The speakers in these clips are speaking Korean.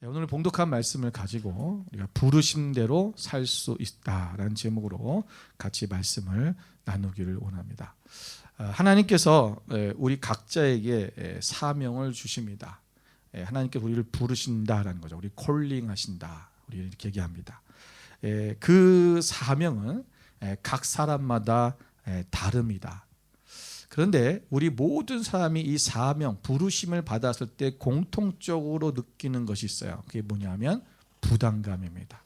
오늘 봉독한 말씀을 가지고 우리가 부르심대로 살 수 있다라는 제목으로 같이 말씀을 나누기를 원합니다. 하나님께서 우리 각자에게 사명을 주십니다. 하나님께서 우리를 부르신다라는 거죠. 우리 콜링하신다. 우리 이렇게 얘기합니다. 그 사명은 각 사람마다 다릅니다. 그런데 우리 모든 사람이 이 사명, 부르심을 받았을 때 공통적으로 느끼는 것이 있어요. 그게 뭐냐면 부담감입니다.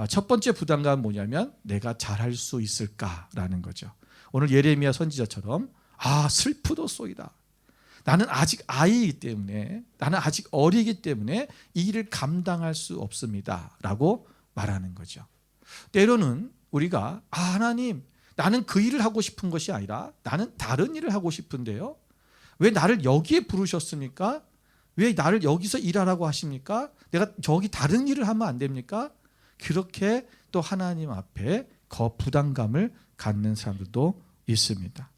첫 번째 부담감은 뭐냐면 내가 잘할 수 있을까라는 거죠. 오늘 예레미야 선지자처럼 슬프도소이다. 나는 아직 아이이기 때문에, 나는 아직 어리기 때문에 이 일을 감당할 수 없습니다 라고 말하는 거죠. 때로는 우리가 하나님, 나는 그 일을 하고 싶은 것이 아니라 나는 다른 일을 하고 싶은데요, 왜 나를 여기에 부르셨습니까? 왜 나를 여기서 일하라고 하십니까? 내가 저기 다른 일을 하면 안 됩니까? 그렇게 또 하나님 앞에 부담감을 갖는 사람들도 있습니다.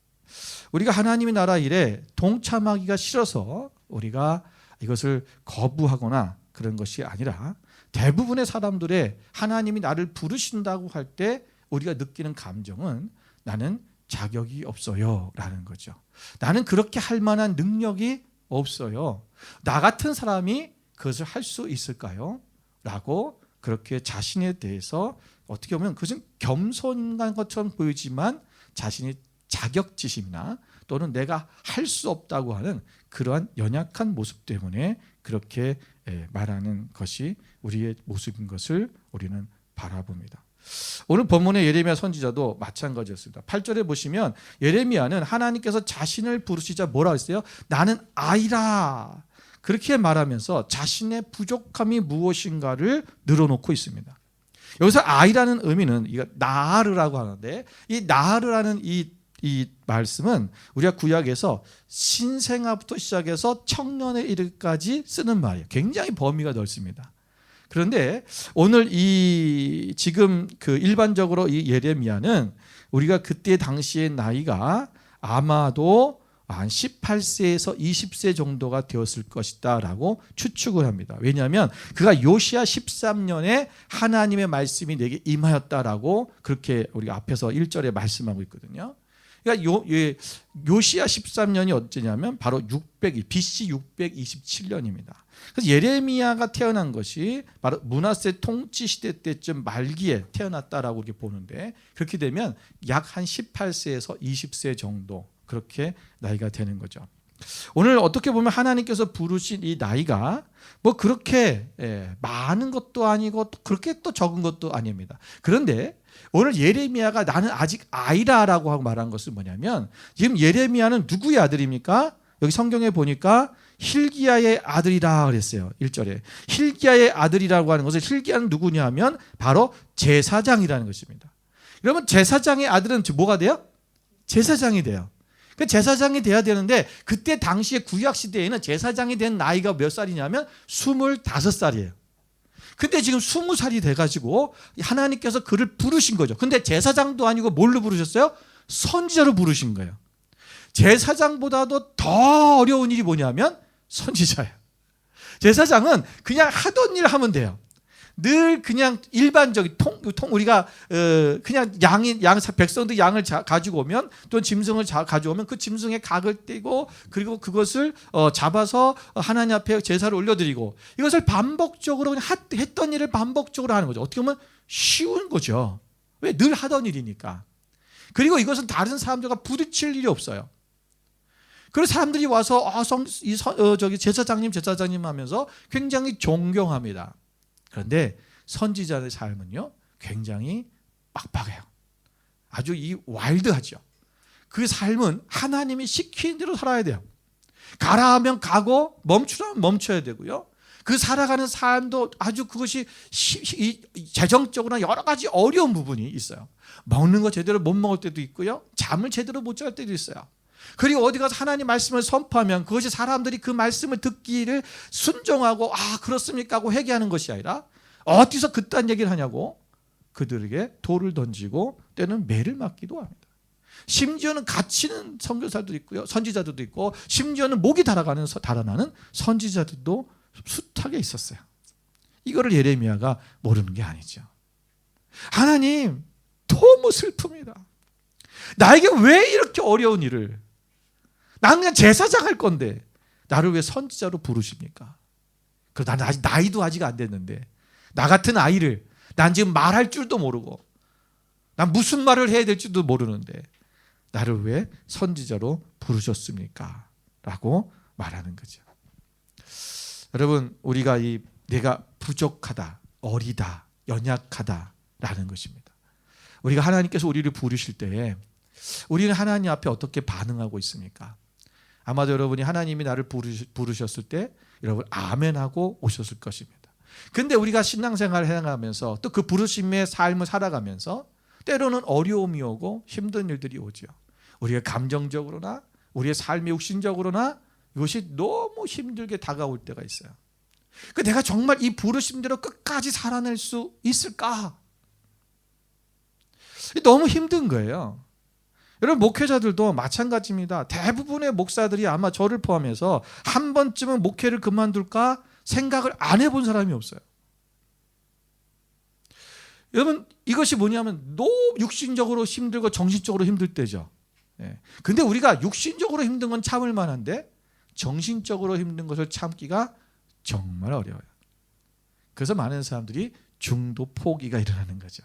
우리가 하나님의 나라 일에 동참하기가 싫어서 우리가 이것을 거부하거나 그런 것이 아니라, 대부분의 사람들의 하나님이 나를 부르신다고 할 때 우리가 느끼는 감정은 나는 자격이 없어요 라는 거죠. 나는 그렇게 할 만한 능력이 없어요. 나 같은 사람이 그것을 할 수 있을까요? 라고 그렇게 자신에 대해서 어떻게 보면 그것은 겸손한 것처럼 보이지만 자신의 자격지심이나 또는 내가 할 수 없다고 하는 그러한 연약한 모습 때문에 그렇게 말하는 것이 우리의 모습인 것을 우리는 바라봅니다. 오늘 본문의 예레미야 선지자도 마찬가지였습니다. 8절에 보시면 예레미야는 하나님께서 자신을 부르시자 뭐라고 했어요? 나는 아이라. 그렇게 말하면서 자신의 부족함이 무엇인가를 늘어놓고 있습니다. 여기서 아이라는 의미는 나하르라고 하는데, 이 나하르라는 이 말씀은 우리가 구약에서 신생아부터 시작해서 청년에 이르기까지 쓰는 말이에요. 굉장히 범위가 넓습니다. 그런데 오늘 지금 일반적으로 이 예레미야는 우리가 그때 당시의 나이가 아마도 한 18세에서 20세 정도가 되었을 것이다 라고 추측을 합니다. 왜냐하면 그가 요시야 13년에 하나님의 말씀이 내게 임하였다라고 그렇게 우리가 앞에서 1절에 말씀하고 있거든요. 그러니까 요시야 13년이 어쩌냐면 바로 BC 627년입니다. 그래서 예레미야가 태어난 것이 바로 므낫세 통치 시대 때쯤 말기에 태어났다라고 이렇게 보는데, 그렇게 되면 약 한 18세에서 20세 정도 그렇게 나이가 되는 거죠. 오늘 어떻게 보면 하나님께서 부르신 이 나이가 뭐 그렇게 많은 것도 아니고 또 그렇게 또 적은 것도 아닙니다. 그런데 오늘 예레미야가 나는 아직 아이라라고 하고 말한 것은 뭐냐면, 지금 예레미야는 누구의 아들입니까? 여기 성경에 보니까 hil기야의 아들이라 그랬어요. 1절에 hil기야의 아들이라고 하는 것은, hil기야는 누구냐 하면 바로 제사장이라는 것입니다. 그러면 제사장의 아들은 뭐가 돼요? 제사장이 돼요. 그 제사장이 돼야 되는데, 그때 당시에 구약 시대에는 제사장이 된 나이가 몇 살이냐면 25살이에요. 근데 지금 20살이 돼가지고 하나님께서 그를 부르신 거죠. 근데 제사장도 아니고 뭘로 부르셨어요? 선지자로 부르신 거예요. 제사장보다도 더 어려운 일이 뭐냐면 선지자예요. 제사장은 그냥 하던 일 하면 돼요. 늘 그냥 일반적인 우리가 그냥 백성들 양을 가지고 오면, 또 짐승을 가져오면 그 짐승의 각을 떼고 그리고 그것을 잡아서 하나님 앞에 제사를 올려드리고, 이것을 반복적으로 그냥 했던 일을 반복적으로 하는 거죠. 어떻게 보면 쉬운 거죠. 왜? 늘 하던 일이니까. 그리고 이것은 다른 사람들과 부딪힐 일이 없어요. 그래서 사람들이 와서 제사장님 하면서 굉장히 존경합니다. 그런데 선지자의 삶은요, 굉장히 빡빡해요. 아주 와일드하죠. 그 삶은 하나님이 시키는 대로 살아야 돼요. 가라 하면 가고 멈추라면 멈춰야 되고요. 그 살아가는 삶도 아주 그것이 재정적으로나 여러 가지 어려운 부분이 있어요. 먹는 거 제대로 못 먹을 때도 있고요. 잠을 제대로 못 잘 때도 있어요. 그리고 어디 가서 하나님 말씀을 선포하면 그것이 사람들이 그 말씀을 듣기를 순종하고 그렇습니까 하고 회개하는 것이 아니라, 어디서 그딴 얘기를 하냐고 그들에게 돌을 던지고 때는 매를 맞기도 합니다. 심지어는 갇히는 선교사도 있고요, 선지자들도 있고, 심지어는 목이 달아나는 선지자들도 숱하게 있었어요. 이거를 예레미야가 모르는 게 아니죠. 하나님, 너무 슬픕니다. 나에게 왜 이렇게 어려운 일을, 나는 그냥 제사장 할 건데 나를 왜 선지자로 부르십니까? 그리고 나는 아직 나이도 아직 안 됐는데 나 같은 아이를, 난 지금 말할 줄도 모르고 난 무슨 말을 해야 될지도 모르는데 나를 왜 선지자로 부르셨습니까? 라고 말하는 거죠. 여러분, 우리가 내가 부족하다, 어리다, 연약하다라는 것입니다. 우리가 하나님께서 우리를 부르실 때에 우리는 하나님 앞에 어떻게 반응하고 있습니까? 아마도 여러분이 하나님이 나를 부르셨을 때 여러분 아멘하고 오셨을 것입니다. 근데 우리가 신앙생활을 해나가면서 또 그 부르심의 삶을 살아가면서 때로는 어려움이 오고 힘든 일들이 오죠. 우리가 감정적으로나 우리의 삶의 육신적으로나 이것이 너무 힘들게 다가올 때가 있어요. 내가 정말 이 부르심대로 끝까지 살아낼 수 있을까? 너무 힘든 거예요. 여러분, 목회자들도 마찬가지입니다. 대부분의 목사들이 아마 저를 포함해서 한 번쯤은 목회를 그만둘까 생각을 안 해본 사람이 없어요. 여러분, 이것이 뭐냐면 너무 육신적으로 힘들고 정신적으로 힘들 때죠. 근데 우리가 육신적으로 힘든 건 참을 만한데 정신적으로 힘든 것을 참기가 정말 어려워요. 그래서 많은 사람들이 중도 포기가 일어나는 거죠.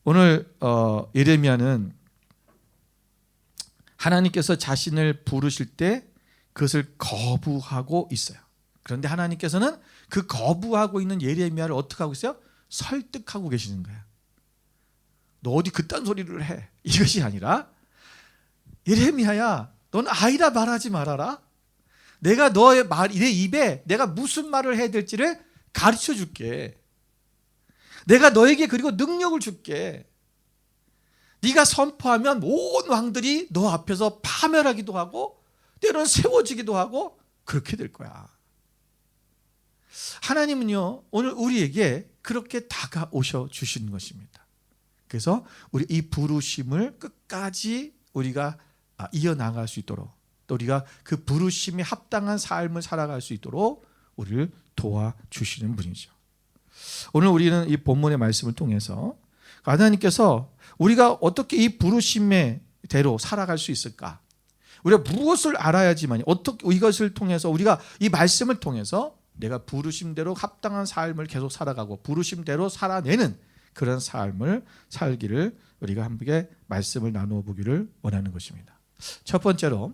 오늘 예레미야는 하나님께서 자신을 부르실 때 그것을 거부하고 있어요. 그런데 하나님께서는 그 거부하고 있는 예레미야를 어떻게 하고 있어요? 설득하고 계시는 거예요. 너 어디 그딴 소리를 해. 이것이 아니라, 예레미야야, 넌 아이라 말하지 말아라. 내가 너의 내 입에 내가 무슨 말을 해야 될지를 가르쳐 줄게. 내가 너에게 그리고 능력을 줄게. 네가 선포하면 온 왕들이 너 앞에서 파멸하기도 하고 때로는 세워지기도 하고 그렇게 될 거야. 하나님은요, 오늘 우리에게 그렇게 다가오셔 주시는 것입니다. 그래서 우리 이 부르심을 끝까지 우리가 이어나갈 수 있도록, 또 우리가 그 부르심에 합당한 삶을 살아갈 수 있도록 우리를 도와주시는 분이죠. 오늘 우리는 이 본문의 말씀을 통해서 하나님께서 우리가 어떻게 이 부르심의 대로 살아갈 수 있을까? 우리가 무엇을 알아야지만, 어떻게 이것을 통해서 우리가 이 말씀을 통해서 내가 부르심대로 합당한 삶을 계속 살아가고 부르심대로 살아내는 그런 삶을 살기를 우리가 함께 말씀을 나누어 보기를 원하는 것입니다. 첫 번째로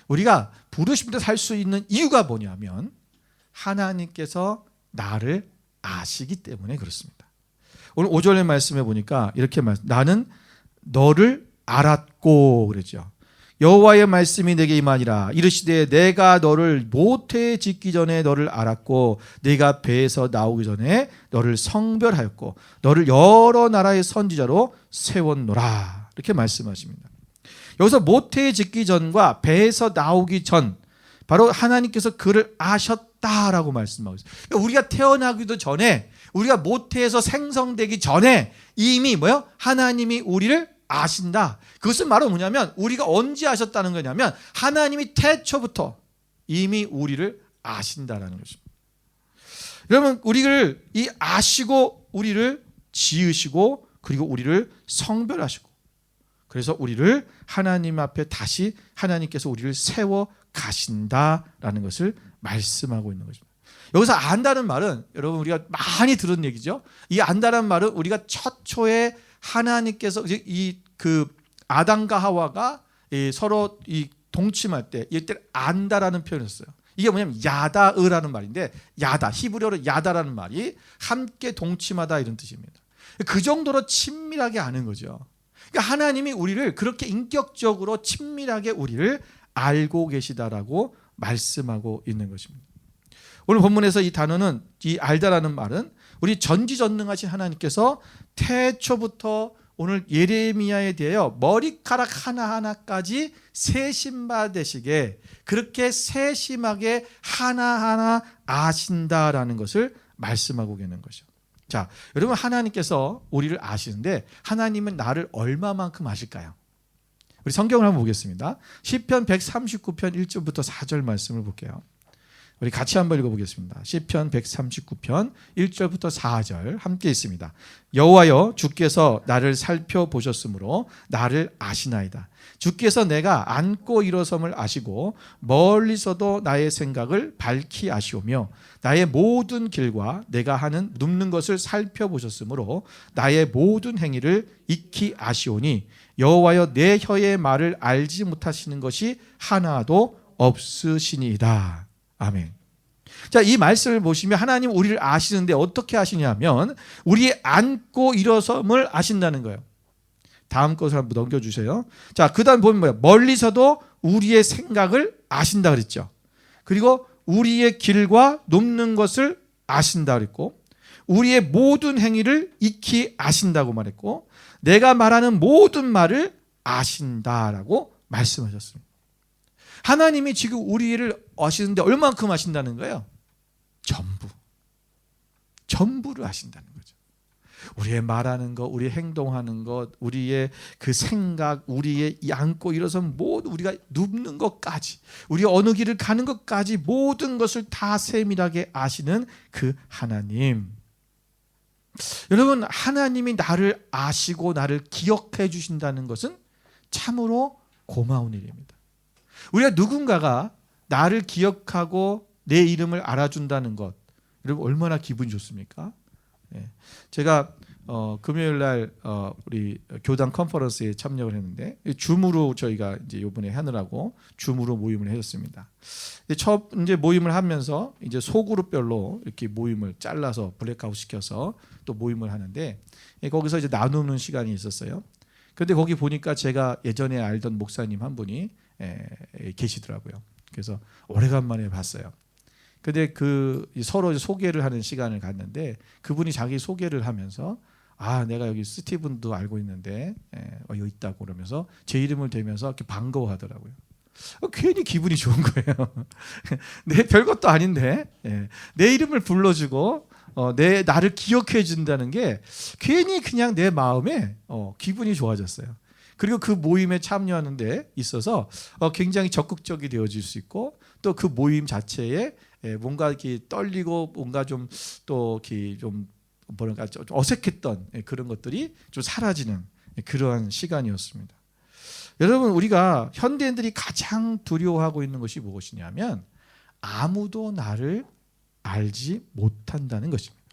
우리가 부르심대로 살 수 있는 이유가 뭐냐면 하나님께서 나를 아시기 때문에 그렇습니다. 오늘 5절의 말씀에 보니까 이렇게 나는 너를 알았고 그랬죠. 여호와의 말씀이 내게 임하니라. 이르시되 내가 너를 모태에 짓기 전에 너를 알았고 네가 배에서 나오기 전에 너를 성별하였고 너를 여러 나라의 선지자로 세웠노라. 이렇게 말씀하십니다. 여기서 모태에 짓기 전과 배에서 나오기 전, 바로 하나님께서 그를 아셨다라고 말씀하고 있어요. 그러니까 우리가 태어나기도 전에, 우리가 모태에서 생성되기 전에 이미 하나님이 우리를 아신다. 그것은 바로 뭐냐면 우리가 언제 아셨다는 거냐면 하나님이 태초부터 이미 우리를 아신다라는 것입니다. 여러분, 우리를 아시고 우리를 지으시고 그리고 우리를 성별하시고, 그래서 우리를 하나님 앞에 다시 하나님께서 우리를 세워 가신다라는 것을 말씀하고 있는 것입니다. 여기서 안다는 말은 여러분 우리가 많이 들은 얘기죠. 이 안다는 말은 우리가 첫초에 하나님께서 아담과 하와가 서로 동침할 때 이때 안다라는 표현을 썼어요. 이게 뭐냐면 야다으라는 말인데, 야다, 히브리어로 야다라는 말이 함께 동침하다 이런 뜻입니다. 그 정도로 친밀하게 아는 거죠. 그러니까 하나님이 우리를 그렇게 인격적으로 친밀하게 우리를 알고 계시다라고 말씀하고 있는 것입니다. 오늘 본문에서 이 단어는, 이 알다라는 말은 우리 전지전능하신 하나님께서 태초부터 오늘 예레미야에 대하여 머리카락 하나하나까지 세심받으시게 그렇게 세심하게 하나하나 아신다라는 것을 말씀하고 계는 거죠. 자, 여러분, 하나님께서 우리를 아시는데 하나님은 나를 얼마만큼 아실까요? 우리 성경을 한번 보겠습니다. 시편 139편 1절부터 4절 말씀을 볼게요. 우리 같이 한번 읽어보겠습니다. 시편 139편 1절부터 4절 함께 있습니다. 여호와여, 주께서 나를 살펴보셨으므로 나를 아시나이다. 주께서 내가 앉고 일어섬을 아시고 멀리서도 나의 생각을 밝히 아시오며 나의 모든 길과 내가 하는 눕는 것을 살펴보셨으므로 나의 모든 행위를 익히 아시오니 여호와여, 내 혀의 말을 알지 못하시는 것이 하나도 없으시니이다. 아멘. 자, 이 말씀을 보시면 하나님 우리를 아시는데 어떻게 아시냐면 우리의 앉고 일어섬을 아신다는 거예요. 다음 것을 한번 넘겨주세요. 자, 그 다음 보면 뭐예요? 멀리서도 우리의 생각을 아신다 그랬죠. 그리고 우리의 길과 눕는 것을 아신다 그랬고, 우리의 모든 행위를 익히 아신다고 말했고, 내가 말하는 모든 말을 아신다라고 말씀하셨습니다. 하나님이 지금 우리를 아시는데 얼만큼 아신다는 거예요? 전부를 아신다는 거죠. 우리의 말하는 것, 우리의 행동하는 것, 우리의 그 생각, 우리의 앉고 일어서 모두 우리가 눕는 것까지, 우리 어느 길을 가는 것까지 모든 것을 다 세밀하게 아시는 그 하나님. 여러분, 하나님이 나를 아시고 나를 기억해 주신다는 것은 참으로 고마운 일입니다. 우리가 누군가가 나를 기억하고 내 이름을 알아준다는 것, 여러분 얼마나 기분이 좋습니까? 제가 금요일 날 우리 교단 컨퍼런스에 참여를 했는데 줌으로 저희가 이제 이번에 하느라고 줌으로 모임을 했었습니다. 첫 이제 모임을 하면서 이제 소그룹별로 이렇게 모임을 잘라서 블랙아웃 시켜서 또 모임을 하는데 거기서 이제 나누는 시간이 있었어요. 그런데 거기 보니까 제가 예전에 알던 목사님 한 분이 계시더라고요. 그래서 오래간만에 봤어요. 근데 그 서로 소개를 하는 시간을 갖는데 그분이 자기 소개를 하면서 내가 여기 스티븐도 알고 있는데 여기 있다고 그러면서 제 이름을 대면서 이렇게 반가워하더라고요. 괜히 기분이 좋은 거예요. 내 별것도 아닌데 내 이름을 불러주고 나를 기억해 준다는 게 괜히 그냥 내 마음에 기분이 좋아졌어요. 그리고 그 모임에 참여하는 데 있어서 굉장히 적극적이 되어질 수 있고 또 그 모임 자체에 뭔가 이렇게 떨리고 뭔가 좀 또 이렇게 좀 뭐랄까 좀 어색했던 그런 것들이 좀 사라지는 그러한 시간이었습니다. 여러분, 우리가 현대인들이 가장 두려워하고 있는 것이 무엇이냐면 아무도 나를 알지 못한다는 것입니다.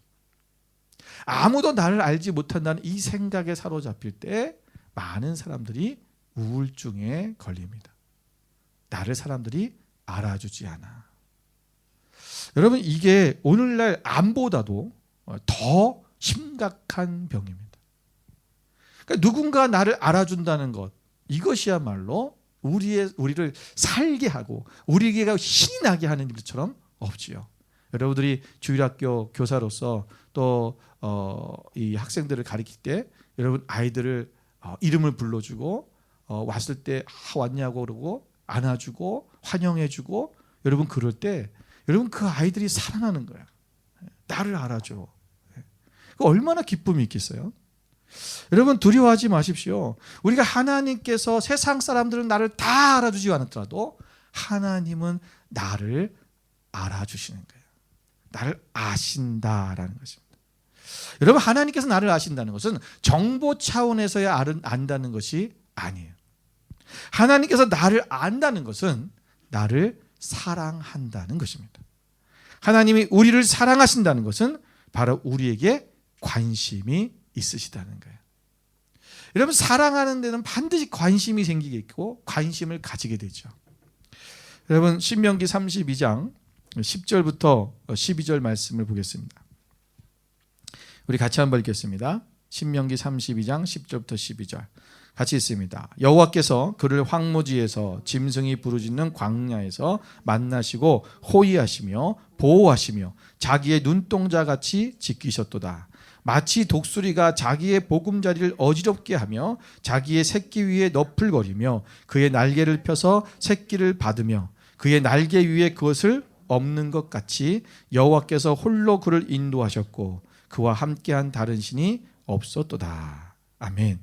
아무도 나를 알지 못한다는 이 생각에 사로잡힐 때 많은 사람들이 우울증에 걸립니다. 나를 사람들이 알아주지 않아. 여러분, 이게 오늘날 암보다도 더 심각한 병입니다. 그러니까 누군가 나를 알아준다는 것, 이것이야말로 우리를 살게 하고 우리에게 신이 나게 하는 일처럼 없지요. 여러분들이 주일학교 교사로서 또 이 학생들을 가르칠 때 여러분 아이들을 이름을 불러주고 왔을 때 왔냐고 그러고 안아주고 환영해주고 여러분 그럴 때 여러분 그 아이들이 살아나는 거예요. 나를 알아줘. 얼마나 기쁨이 있겠어요? 여러분 두려워하지 마십시오. 우리가 하나님께서 세상 사람들은 나를 다 알아주지 않더라도 하나님은 나를 알아주시는 거예요. 나를 아신다라는 것입니다. 여러분, 하나님께서 나를 아신다는 것은 정보 차원에서야 안다는 것이 아니에요. 하나님께서 나를 안다는 것은 나를 사랑한다는 것입니다. 하나님이 우리를 사랑하신다는 것은 바로 우리에게 관심이 있으시다는 거예요. 여러분, 사랑하는 데는 반드시 관심이 생기겠고 관심을 가지게 되죠. 여러분, 신명기 32장 10절부터 12절 말씀을 보겠습니다. 우리 같이 한번 읽겠습니다. 신명기 32장 10절부터 12절 같이 있습니다. 여호와께서 그를 황무지에서 짐승이 부르짖는 광야에서 만나시고 호위하시며 보호하시며 자기의 눈동자같이 지키셨도다. 마치 독수리가 자기의 보금자리를 어지럽게 하며 자기의 새끼 위에 너풀거리며 그의 날개를 펴서 새끼를 받으며 그의 날개 위에 그것을 엎는 것 같이 여호와께서 홀로 그를 인도하셨고 그와 함께한 다른 신이 없었도다. 아멘.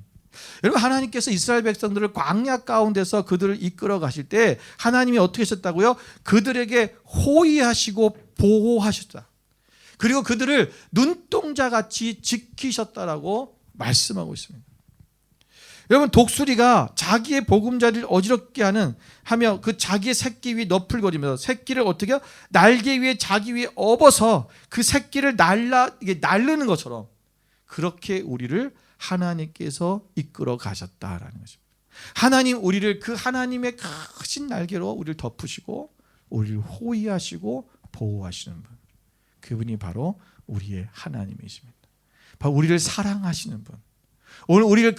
여러분, 하나님께서 이스라엘 백성들을 광야 가운데서 그들을 이끌어 가실 때 하나님이 어떻게 하셨다고요? 그들에게 호의하시고 보호하셨다. 그리고 그들을 눈동자같이 지키셨다라고 말씀하고 있습니다. 여러분, 독수리가 자기의 보금자리를 어지럽게 하며 그 자기의 새끼 위에 너풀거리면서 새끼를 어떻게 날개 위에 자기 위에 업어서 그 새끼를 날르는 것처럼 그렇게 우리를 하나님께서 이끌어 가셨다라는 것입니다. 하나님, 우리를 그 하나님의 크신 날개로 우리를 덮으시고 우리를 호위하시고 보호하시는 분, 그분이 바로 우리의 하나님이십니다. 바로 우리를 사랑하시는 분. 오늘 우리를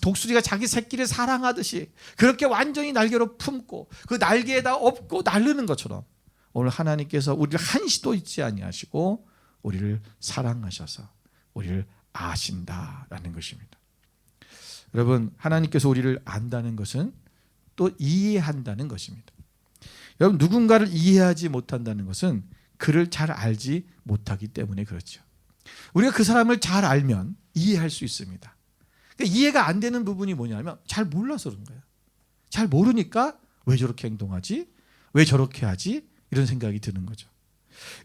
독수리가 자기 새끼를 사랑하듯이 그렇게 완전히 날개로 품고 그 날개에다 업고 날르는 것처럼 오늘 하나님께서 우리를 한시도 잊지 아니하시고 우리를 사랑하셔서 우리를 아신다라는 것입니다. 여러분, 하나님께서 우리를 안다는 것은 또 이해한다는 것입니다. 여러분, 누군가를 이해하지 못한다는 것은 그를 잘 알지 못하기 때문에 그렇죠. 우리가 그 사람을 잘 알면 이해할 수 있습니다. 그러니까 이해가 안 되는 부분이 뭐냐면 잘 몰라서 그런 거예요. 잘 모르니까 왜 저렇게 행동하지? 왜 저렇게 하지? 이런 생각이 드는 거죠.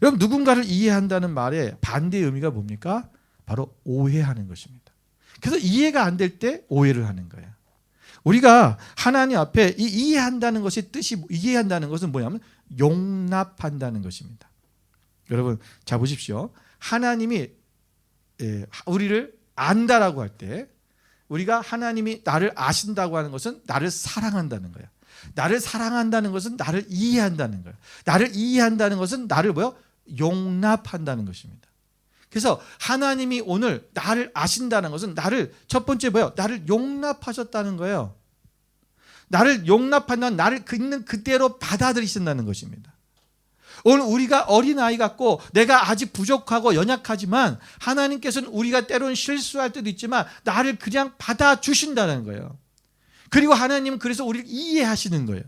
여러분, 누군가를 이해한다는 말의 반대의 의미가 뭡니까? 바로 오해하는 것입니다. 그래서 이해가 안 될 때 오해를 하는 거예요. 우리가 하나님 앞에 이해한다는 것이 이해한다는 것은 뭐냐면 용납한다는 것입니다. 여러분, 자 보십시오. 하나님이 우리를 안다라고 할 때 우리가 하나님이 나를 아신다고 하는 것은 나를 사랑한다는 거예요. 나를 사랑한다는 것은 나를 이해한다는 거예요. 나를 이해한다는 것은 나를 용납한다는 것입니다. 그래서 하나님이 오늘 나를 아신다는 것은 나를 첫 번째 나를 용납하셨다는 거예요. 나를 용납한다는 나를 있는 그대로 받아들이신다는 것입니다. 오늘 우리가 어린아이 같고 내가 아직 부족하고 연약하지만 하나님께서는 우리가 때로는 실수할 때도 있지만 나를 그냥 받아주신다는 거예요. 그리고 하나님은 그래서 우리를 이해하시는 거예요.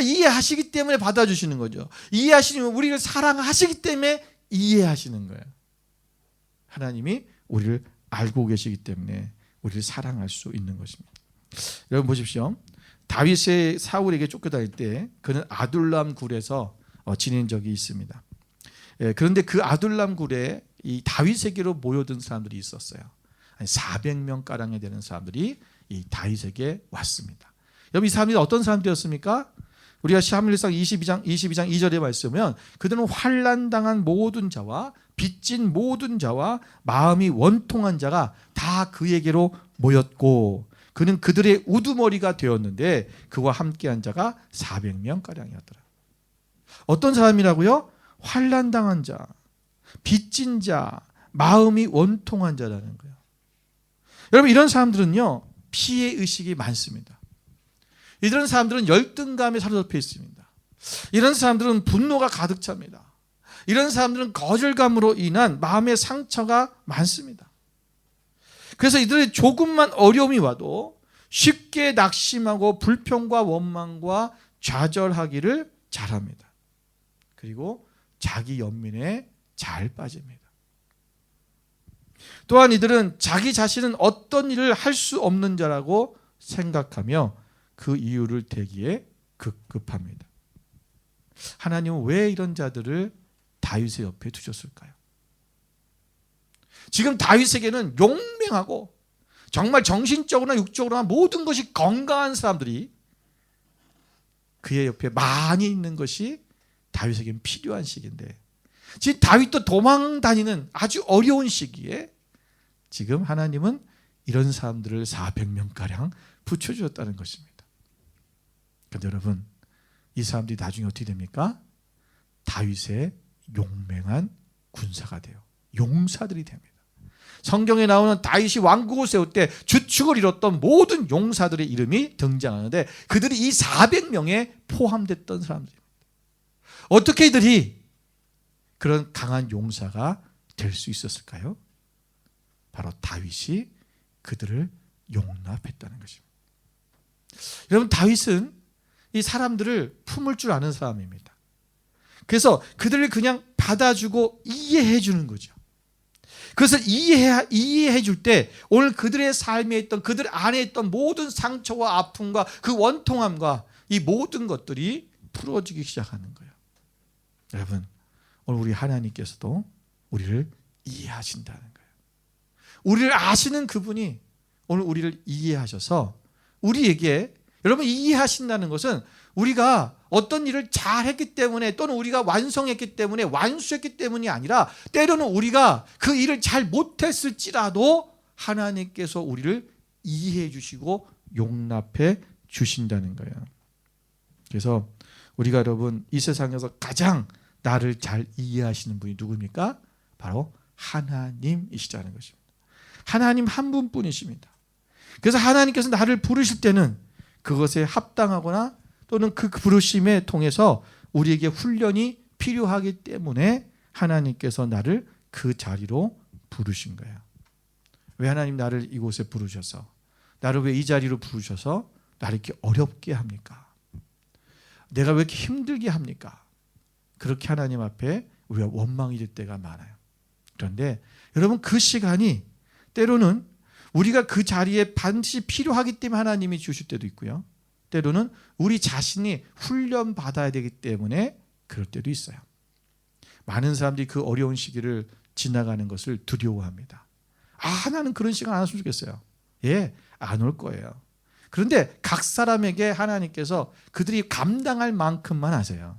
이해하시기 때문에 받아주시는 거죠. 이해하시면 우리를 사랑하시기 때문에 이해하시는 거예요. 하나님이 우리를 알고 계시기 때문에 우리를 사랑할 수 있는 것입니다. 여러분 보십시오. 다윗이 사울에게 쫓겨다닐 때 그는 아둘람 굴에서 지낸 적이 있습니다. 그런데 그 아둘람 굴에 이 다윗에게로 모여든 사람들이 있었어요. 400명 가량에 되는 사람들이 이 다윗에게 왔습니다. 여러분, 이 사람들이 어떤 사람들이었습니까? 우리가 사무엘상 22장 2절에 말씀하면 그들은 환난당한 모든 자와 빚진 모든 자와 마음이 원통한 자가 다 그에게로 모였고 그는 그들의 우두머리가 되었는데 그와 함께한 자가 400명 가량이었더라. 어떤 사람이라고요? 환난당한 자, 빚진 자, 마음이 원통한 자라는 거예요. 여러분, 이런 사람들은요 피해의식이 많습니다. 이런 사람들은 열등감에 사로잡혀 있습니다. 이런 사람들은 분노가 가득 찹니다. 이런 사람들은 거절감으로 인한 마음의 상처가 많습니다. 그래서 이들이 조금만 어려움이 와도 쉽게 낙심하고 불평과 원망과 좌절하기를 잘합니다. 그리고 자기 연민에 잘 빠집니다. 또한 이들은 자기 자신은 어떤 일을 할 수 없는 자라고 생각하며 그 이유를 대기에 급급합니다. 하나님은 왜 이런 자들을 다윗의 옆에 두셨을까요? 지금 다윗에게는 용맹하고 정말 정신적으로나 육적으로나 모든 것이 건강한 사람들이 그의 옆에 많이 있는 것이 다윗에게는 필요한 시기인데 지금 다윗도 도망 다니는 아주 어려운 시기에 지금 하나님은 이런 사람들을 400명가량 붙여주었다는 것입니다. 그런데 여러분, 이 사람들이 나중에 어떻게 됩니까? 다윗의 용맹한 군사가 돼요. 용사들이 됩니다. 성경에 나오는 다윗이 왕국을 세울 때 주축을 이뤘던 모든 용사들의 이름이 등장하는데 그들이 이 400명에 포함됐던 사람들입니다. 어떻게 이들이 그런 강한 용사가 될 수 있었을까요? 바로 다윗이 그들을 용납했다는 것입니다. 여러분, 다윗은 이 사람들을 품을 줄 아는 사람입니다. 그래서 그들을 그냥 받아주고 이해해 주는 거죠. 그것을 이해해 줄 때 오늘 그들의 삶에 있던 그들 안에 있던 모든 상처와 아픔과 그 원통함과 이 모든 것들이 풀어지기 시작하는 거예요. 여러분, 오늘 우리 하나님께서도 우리를 이해하신다는 거예요. 우리를 아시는 그분이 오늘 우리를 이해하셔서 우리에게, 여러분, 이해하신다는 것은 우리가 어떤 일을 잘했기 때문에 또는 우리가 완성했기 때문에 완수했기 때문이 아니라 때로는 우리가 그 일을 잘 못했을지라도 하나님께서 우리를 이해해 주시고 용납해 주신다는 거예요. 그래서 우리가 여러분 이 세상에서 가장 나를 잘 이해하시는 분이 누굽니까? 바로 하나님이시라는 것입니다. 하나님 한 분뿐이십니다. 그래서 하나님께서 나를 부르실 때는 그것에 합당하거나 또는 그 부르심에 통해서 우리에게 훈련이 필요하기 때문에 하나님께서 나를 그 자리로 부르신 거예요. 왜 하나님 나를 이곳에 부르셔서, 나를 왜 이 자리로 부르셔서 나를 이렇게 어렵게 합니까? 내가 왜 이렇게 힘들게 합니까? 그렇게 하나님 앞에 우리가 원망이 될 때가 많아요. 그런데 여러분, 그 시간이 때로는 우리가 그 자리에 반드시 필요하기 때문에 하나님이 주실 때도 있고요. 때로는 우리 자신이 훈련받아야 되기 때문에 그럴 때도 있어요. 많은 사람들이 그 어려운 시기를 지나가는 것을 두려워합니다. 나는 그런 시간 안 왔으면 좋겠어요. 예, 안 올 거예요. 그런데 각 사람에게 하나님께서 그들이 감당할 만큼만 하세요.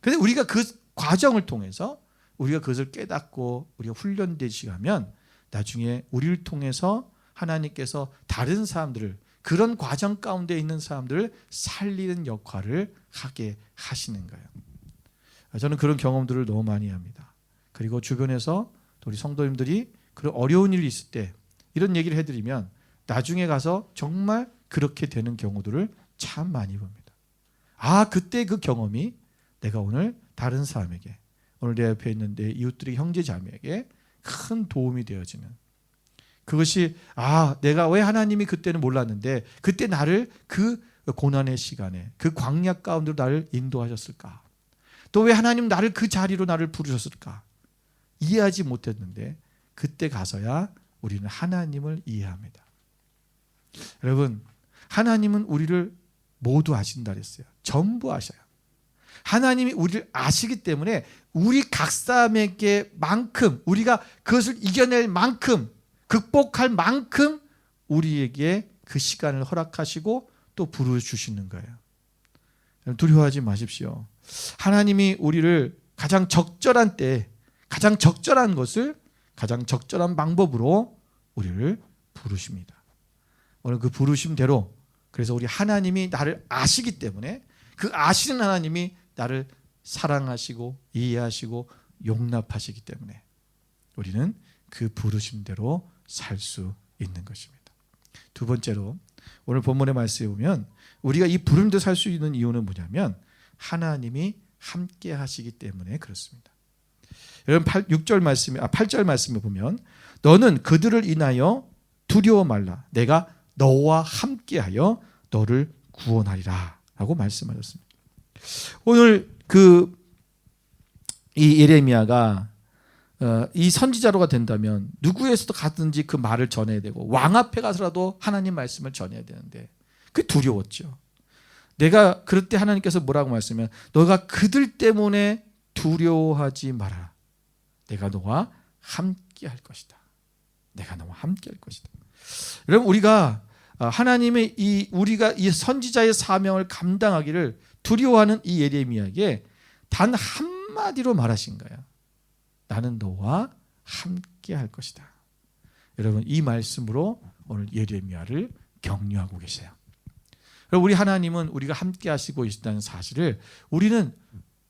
그런데 우리가 그 과정을 통해서 우리가 그것을 깨닫고 우리가 훈련되시 가면 나중에 우리를 통해서 하나님께서 다른 사람들을, 그런 과정 가운데 있는 사람들을 살리는 역할을 하게 하시는 거예요. 저는 그런 경험들을 너무 많이 합니다. 그리고 주변에서 우리 성도님들이 그런 어려운 일이 있을 때 이런 얘기를 해드리면 나중에 가서 정말 그렇게 되는 경우들을 참 많이 봅니다. 그때 그 경험이 내가 오늘 다른 사람에게, 오늘 내 옆에 있는 내 이웃들의 형제자매에게 큰 도움이 되어지는, 그것이 내가 왜 하나님이 그때는 몰랐는데 그때 나를 그 고난의 시간에 그 광야 가운데로 나를 인도하셨을까? 또 왜 하나님 나를 그 자리로 나를 부르셨을까? 이해하지 못했는데 그때 가서야 우리는 하나님을 이해합니다. 여러분, 하나님은 우리를 모두 아신다 그랬어요. 전부 아셔요. 하나님이 우리를 아시기 때문에 우리 각 사람에게 만큼, 우리가 그것을 이겨낼 만큼, 극복할 만큼 우리에게 그 시간을 허락하시고 또 부르주시는 거예요. 두려워하지 마십시오. 하나님이 우리를 가장 적절한 때, 가장 적절한 것을 가장 적절한 방법으로 우리를 부르십니다. 오늘 그 부르심대로, 그래서 우리 하나님이 나를 아시기 때문에 그 아시는 하나님이 나를 사랑하시고 이해하시고 용납하시기 때문에 우리는 그 부르심대로 살 수 있는 것입니다. 두 번째로 오늘 본문의 말씀에 보면 우리가 이 부름대로 살 수 있는 이유는 뭐냐면 하나님이 함께 하시기 때문에 그렇습니다. 여러분 8절 말씀에 보면 너는 그들을 인하여 두려워 말라. 내가 너와 함께하여 너를 구원하리라 라고 말씀하셨습니다. 오늘 이 예레미야가 이 선지자로가 된다면 누구에서도 가든지 그 말을 전해야 되고 왕 앞에 가서라도 하나님 말씀을 전해야 되는데 그게 두려웠죠. 내가 그럴 때 하나님께서 뭐라고 말씀하면 너가 그들 때문에 두려워하지 마라. 내가 너와 함께 할 것이다. 내가 너와 함께 할 것이다. 여러분, 우리가 하나님의 우리가 이 선지자의 사명을 감당하기를 두려워하는 이 예레미야에게 단 한마디로 말하신 거예요. 나는 너와 함께 할 것이다. 여러분, 이 말씀으로 오늘 예레미야를 격려하고 계세요. 여러분, 우리 하나님은 우리가 함께 하시고 있다는 사실을 우리는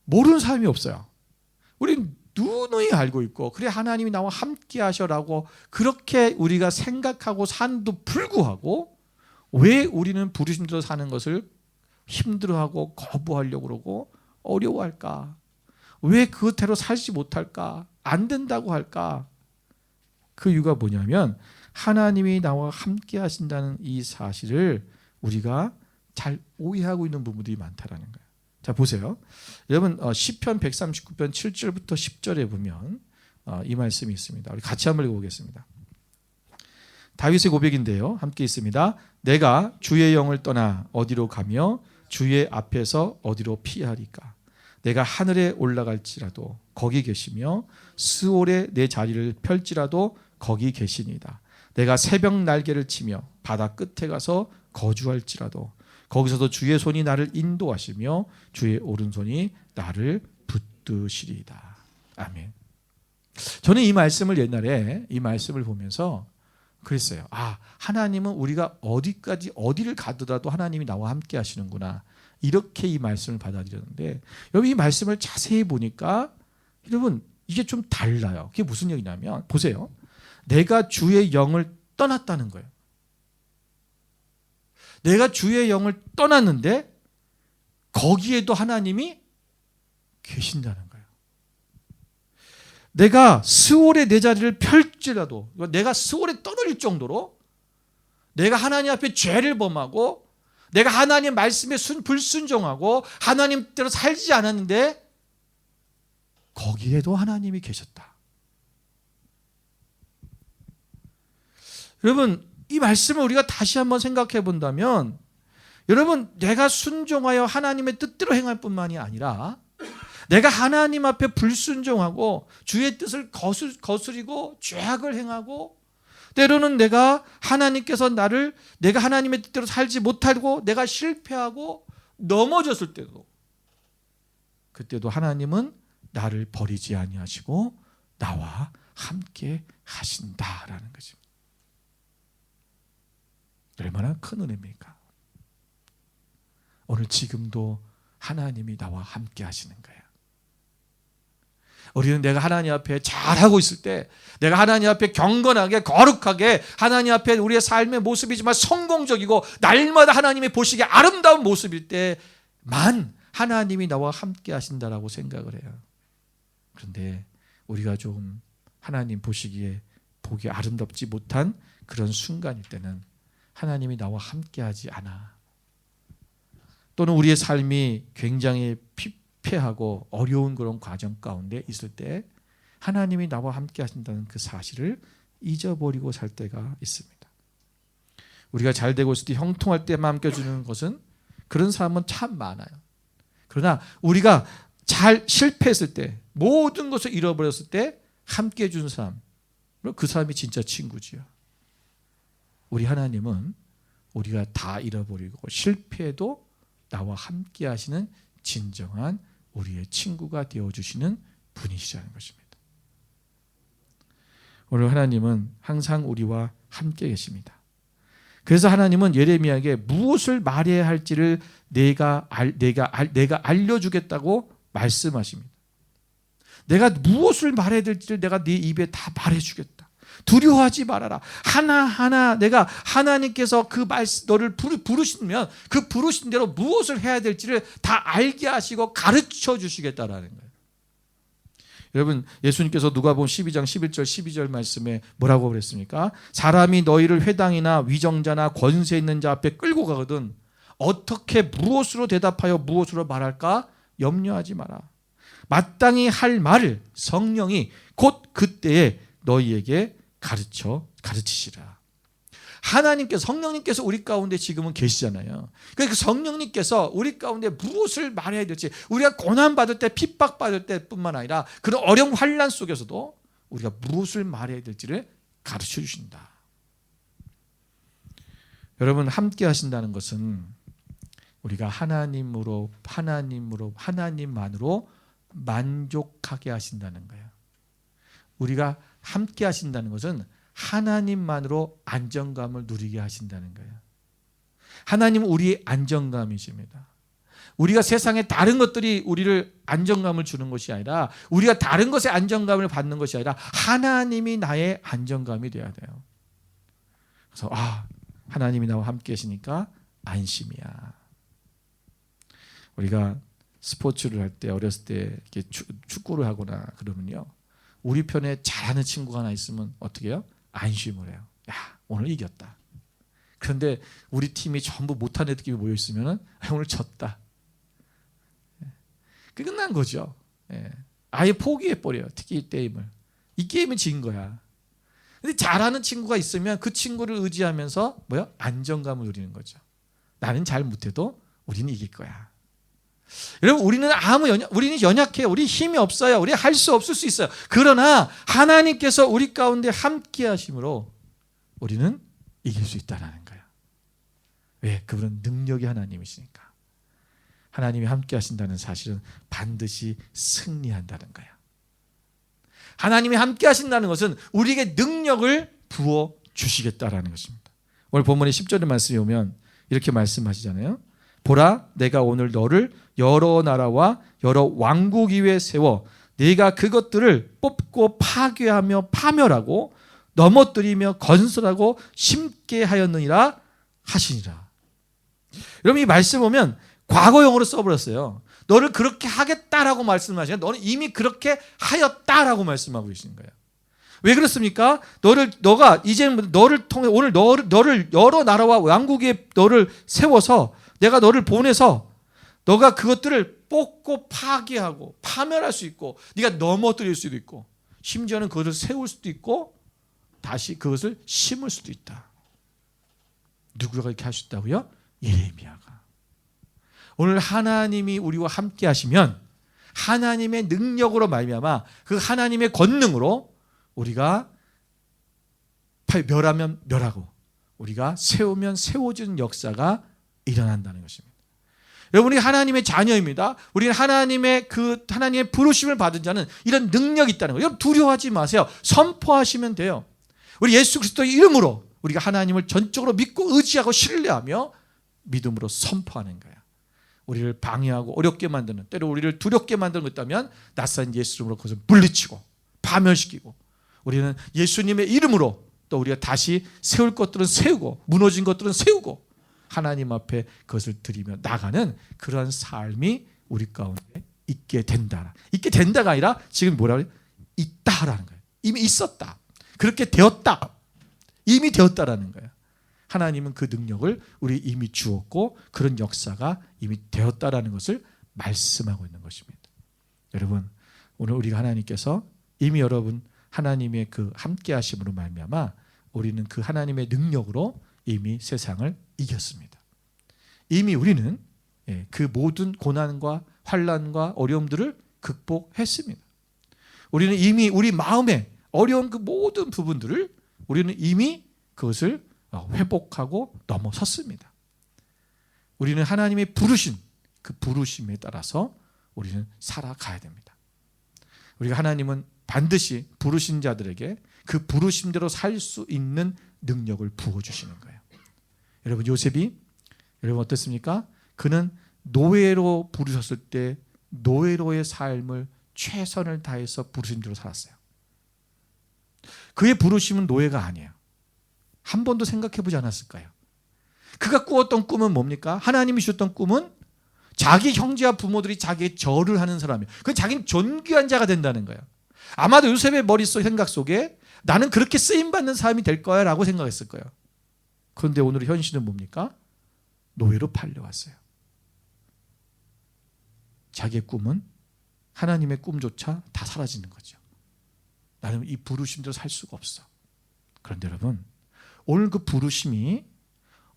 모르는 사람이 없어요. 우리는 누누이 알고 있고, 그래 하나님이 나와 함께 하셔라고 그렇게 우리가 생각하고 산도 불구하고 왜 우리는 부르심대로 사는 것을 힘들어하고 거부하려고 그러고 어려워할까? 왜 그것대로 살지 못할까? 안 된다고 할까? 그 이유가 뭐냐면 하나님이 나와 함께 하신다는 이 사실을 우리가 잘 오해하고 있는 부분들이 많다라는 거예요. 자, 보세요. 여러분 시편 139편 7절부터 10절에 보면 이 말씀이 있습니다. 우리 같이 한번 읽어보겠습니다. 다윗의 고백인데요. 함께 있습니다. 내가 주의 영을 떠나 어디로 가며 주의 앞에서 어디로 피하리까? 내가 하늘에 올라갈지라도 거기 계시며 스올에 내 자리를 펼지라도 거기 계시니다. 내가 새벽 날개를 치며 바다 끝에 가서 거주할지라도 거기서도 주의 손이 나를 인도하시며 주의 오른손이 나를 붙드시리이다. 아멘. 저는 이 말씀을 옛날에 이 말씀을 보면서 그랬어요. 하나님은 우리가 어디를 가더라도 하나님이 나와 함께 하시는구나. 이렇게 이 말씀을 받아들였는데 여러분 이 말씀을 자세히 보니까 여러분 이게 좀 달라요. 그게 무슨 얘기냐면 보세요. 내가 주의 영을 떠났다는 거예요. 내가 주의 영을 떠났는데 거기에도 하나님이 계신다는 거예요. 내가 스올에 내 자리를 펼지라도 내가 스올에 떠돌릴 정도로 내가 하나님 앞에 죄를 범하고 내가 하나님 말씀에 불순종하고 하나님대로 살지 않았는데 거기에도 하나님이 계셨다. 여러분 이 말씀을 우리가 다시 한번 생각해 본다면 여러분 내가 순종하여 하나님의 뜻대로 행할 뿐만이 아니라 내가 하나님 앞에 불순종하고 주의 뜻을 거스리고 죄악을 행하고 때로는 내가 하나님의 뜻대로 살지 못하고 내가 실패하고 넘어졌을 때도 그때도 하나님은 나를 버리지 아니하시고 나와 함께 하신다라는 거죠. 얼마나 큰 은혜입니까? 오늘 지금도 하나님이 나와 함께 하시는 거예요. 우리는 내가 하나님 앞에 잘하고 있을 때 내가 하나님 앞에 경건하게 거룩하게 하나님 앞에 우리의 삶의 모습이지만 성공적이고 날마다 하나님이 보시기에 아름다운 모습일 때만 하나님이 나와 함께 하신다라고 생각을 해요. 그런데 우리가 좀 하나님 보시기에 보기 아름답지 못한 그런 순간일 때는 하나님이 나와 함께 하지 않아. 또는 우리의 삶이 굉장히 피폐하고 어려운 그런 과정 가운데 있을 때 하나님이 나와 함께 하신다는 그 사실을 잊어버리고 살 때가 있습니다. 우리가 잘 되고 있을 때 형통할 때 맡겨주는 것은 그런 사람은 참 많아요. 그러나 우리가 잘 실패했을 때 모든 것을 잃어버렸을 때 함께 해준 사람 그 사람이 진짜 친구지요. 우리 하나님은 우리가 다 잃어버리고 실패해도 나와 함께 하시는 진정한 우리의 친구가 되어주시는 분이시라는 것입니다. 오늘 하나님은 항상 우리와 함께 계십니다. 그래서 하나님은 예레미야에게 무엇을 말해야 할지를 내가 알려주겠다고 말씀하십니다. 내가 무엇을 말해야 될지를 내가 네 입에 다 말해주겠다. 두려워하지 말아라. 하나하나 내가 하나님께서 그 말씀 너를 부르시면 그 부르신 대로 무엇을 해야 될지를 다 알게 하시고 가르쳐 주시겠다라는 거예요. 여러분 예수님께서 누가복음 12장 11절 12절 말씀에 뭐라고 그랬습니까? 사람이 너희를 회당이나 위정자나 권세 있는 자 앞에 끌고 가거든 어떻게 무엇으로 대답하여 무엇으로 말할까 염려하지 마라. 마땅히 할 말을 성령이 곧 그때에 너희에게 가르치시라. 하나님께서 성령님께서 우리 가운데 지금은 계시잖아요. 그러니까 성령님께서 우리 가운데 무엇을 말해야 될지 우리가 고난받을 때 핍박받을 때뿐만 아니라 그런 어려운 환난 속에서도 우리가 무엇을 말해야 될지를 가르쳐 주신다. 여러분 함께 하신다는 것은 우리가 하나님만으로 만족하게 하신다는 거예요. 우리가 함께 하신다는 것은 하나님만으로 안정감을 누리게 하신다는 거예요. 하나님은 우리의 안정감이십니다. 우리가 세상의 다른 것들이 우리를 안정감을 주는 것이 아니라 우리가 다른 것에 안정감을 받는 것이 아니라 하나님이 나의 안정감이 되어야 돼요. 그래서 하나님이 나와 함께 계시니까 안심이야. 우리가 스포츠를 할 때 어렸을 때 이렇게 축구를 하거나 그러면요. 우리 편에 잘하는 친구가 하나 있으면 어떻게 해요? 안심을 해요. 야, 오늘 이겼다. 그런데 우리 팀이 전부 못하는 애들끼리 모여 있으면 오늘 졌다. 끝난 거죠. 아예 포기해버려요. 특히 이 게임을. 이 게임은 진 거야. 근데 잘하는 친구가 있으면 그 친구를 의지하면서 안정감을 누리는 거죠. 나는 잘 못해도 우리는 이길 거야. 여러분, 우리는 연약해요. 우리 힘이 없어요. 우리 할 수 없을 수 있어요. 그러나 하나님께서 우리 가운데 함께 하심으로 우리는 이길 수 있다는 거예요. 왜? 그분은 능력이 하나님이시니까. 하나님이 함께 하신다는 사실은 반드시 승리한다는 거예요. 하나님이 함께 하신다는 것은 우리에게 능력을 부어 주시겠다라는 것입니다. 오늘 본문의 10절의 말씀에 오면 이렇게 말씀하시잖아요. 보라, 내가 오늘 너를 여러 나라와 여러 왕국 위에 세워 네가 그것들을 뽑고 파괴하며 파멸하고 넘어뜨리며 건설하고 심게 하였느니라 하시니라. 여러분, 이 말씀 보면 과거형으로 써버렸어요. 너를 그렇게 하겠다라고 말씀하시면 너는 이미 그렇게 하였다라고 말씀하고 계시는 거예요. 왜 그렇습니까? 너가 이제는 너를 통해 오늘 너를 여러 나라와 왕국에 너를 세워서 내가 너를 보내서 너가 그것들을 뽑고 파괴하고 파멸할 수 있고 네가 넘어뜨릴 수도 있고 심지어는 그것을 세울 수도 있고 다시 그것을 심을 수도 있다. 누구가 이렇게 할 수 있다고요? 예레미야가. 오늘 하나님이 우리와 함께 하시면 하나님의 능력으로 말미암아 그 하나님의 권능으로 우리가 멸하면 멸하고 우리가 세우면 세워지는 역사가 일어난다는 것입니다. 여러분이 하나님의 자녀입니다. 우리는 하나님의 부르심을 받은 자는 이런 능력이 있다는 거예요. 여러분, 두려워하지 마세요. 선포하시면 돼요. 우리 예수 그리스도의 이름으로 우리가 하나님을 전적으로 믿고 의지하고 신뢰하며 믿음으로 선포하는 거예요. 우리를 방해하고 어렵게 만드는, 때로 우리를 두렵게 만드는 것 있다면 낯선 예수 이름으로 그것을 물리치고 파멸시키고 우리는 예수님의 이름으로 또 우리가 다시 세울 것들은 세우고 무너진 것들은 세우고 하나님 앞에 그것을 드리며 나가는 그러한 삶이 우리 가운데 있게 된다. 있게 된다가 아니라 지금 뭐라고 해요? 있다라는 거예요. 이미 있었다. 그렇게 되었다. 이미 되었다라는 거예요. 하나님은 그 능력을 우리 이미 주었고 그런 역사가 이미 되었다라는 것을 말씀하고 있는 것입니다. 여러분, 오늘 우리가 하나님께서 이미 여러분 하나님의 그 함께 하심으로 말미암아 우리는 그 하나님의 능력으로 이미 세상을 이겼습니다. 이미 우리는 그 모든 고난과 환난과 어려움들을 극복했습니다. 우리는 이미 우리 마음에 어려운 그 모든 부분들을 우리는 이미 그것을 회복하고 넘어섰습니다. 우리는 하나님의 부르신 그 부르심에 따라서 우리는 살아가야 됩니다. 우리가 하나님은 반드시 부르신 자들에게 그 부르심대로 살 수 있는 능력을 부어주시는 거예요. 여러분, 요셉이 여러분 어떻습니까? 그는 노예로 부르셨을 때 노예로의 삶을 최선을 다해서 부르신 대로 살았어요. 그의 부르심은 노예가 아니에요. 한 번도 생각해 보지 않았을까요? 그가 꾸었던 꿈은 뭡니까? 하나님이 주셨던 꿈은 자기 형제와 부모들이 자기의 절을 하는 사람이에요. 그건 자기는 존귀한 자가 된다는 거예요. 아마도 요셉의 머릿속 생각 속에 나는 그렇게 쓰임받는 사람이 될 거야 라고 생각했을 거예요. 그런데 오늘 현실은 뭡니까? 노예로 팔려왔어요. 자기의 꿈은 하나님의 꿈조차 다 사라지는 거죠. 나는 이 부르심대로 살 수가 없어. 그런데 여러분, 오늘 그 부르심이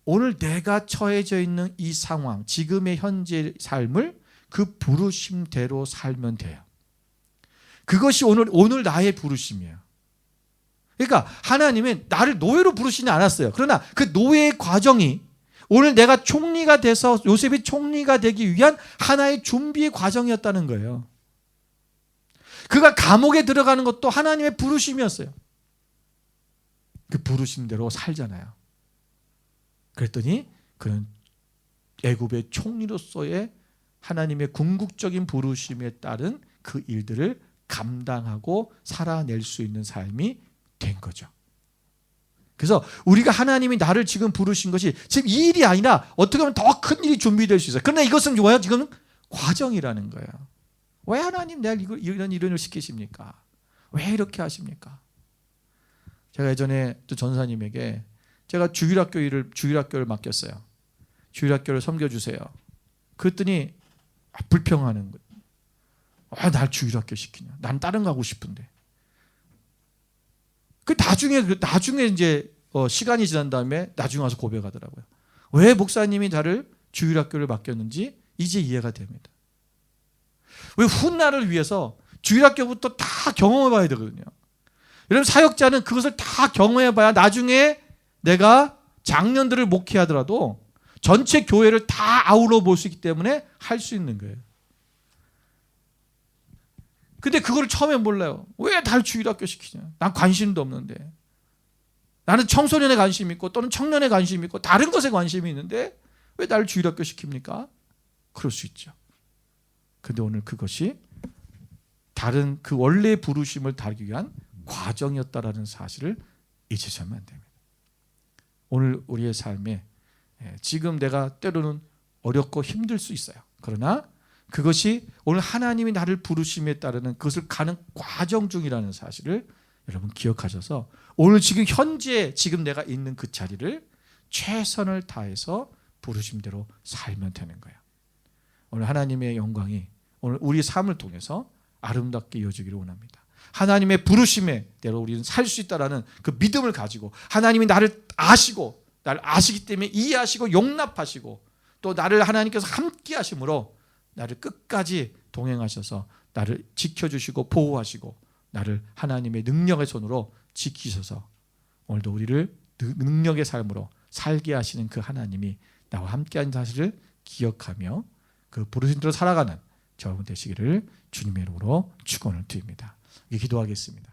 오늘 내가 처해져 있는 이 상황, 지금의 현재 삶을 그 부르심대로 살면 돼요. 그것이 오늘 나의 부르심이에요. 그러니까 하나님은 나를 노예로 부르시지 않았어요. 그러나 그 노예의 과정이 오늘 내가 총리가 돼서 요셉이 총리가 되기 위한 하나의 준비의 과정이었다는 거예요. 그가 감옥에 들어가는 것도 하나님의 부르심이었어요. 그 부르심대로 살잖아요. 그랬더니 그는 애굽의 총리로서의 하나님의 궁극적인 부르심에 따른 그 일들을 감당하고 살아낼 수 있는 삶이 된 거죠. 그래서 우리가 하나님이 나를 지금 부르신 것이 지금 이 일이 아니라 어떻게 보면 더 큰 일이 준비될 수 있어요. 그러나 이것은 뭐예요? 지금 과정이라는 거예요. 왜 하나님 내가 이런 일을 시키십니까? 왜 이렇게 하십니까? 제가 예전에 또 전사님에게 제가 주일학교를 맡겼어요. 주일학교를 섬겨주세요. 그랬더니 불평하는 거예요. 날 주일학교 시키냐? 난 다른 거 하고 싶은데. 나중에 이제 시간이 지난 다음에 나중에 와서 고백하더라고요. 왜 목사님이 나를 주일학교를 맡겼는지 이제 이해가 됩니다. 왜 훗날을 위해서 주일학교부터 다 경험해 봐야 되거든요. 여러분, 사역자는 그것을 다 경험해 봐야 나중에 내가 장년들을 목회하더라도 전체 교회를 다 아우러 볼 수 있기 때문에 할 수 있는 거예요. 근데 그걸 처음에 몰라요. 왜 날 주일학교 시키냐? 난 관심도 없는데. 나는 청소년에 관심이 있고 또는 청년에 관심이 있고 다른 것에 관심이 있는데 왜 나를 주일학교 시킵니까? 그럴 수 있죠. 근데 오늘 그것이 다른 그 원래의 부르심을 다루기 위한 과정이었다라는 사실을 잊으시면 안 됩니다. 오늘 우리의 삶에 지금 내가 때로는 어렵고 힘들 수 있어요. 그러나 그것이 오늘 하나님이 나를 부르심에 따르는 그것을 가는 과정 중이라는 사실을 여러분 기억하셔서 오늘 지금 현재 지금 내가 있는 그 자리를 최선을 다해서 부르심대로 살면 되는 거예요. 오늘 하나님의 영광이 오늘 우리 삶을 통해서 아름답게 이어지기를 원합니다. 하나님의 부르심에 대로 우리는 살 수 있다라는 그 믿음을 가지고 하나님이 나를 아시고 나를 아시기 때문에 이해하시고 용납하시고 또 나를 하나님께서 함께 하심으로 나를 끝까지 동행하셔서 나를 지켜주시고 보호하시고 나를 하나님의 능력의 손으로 지키셔서 오늘도 우리를 능력의 삶으로 살게 하시는 그 하나님이 나와 함께한 사실을 기억하며 그 부르심대로 살아가는 여러분 되시기를 주님의 이름으로 축원을 드립니다. 기도하겠습니다.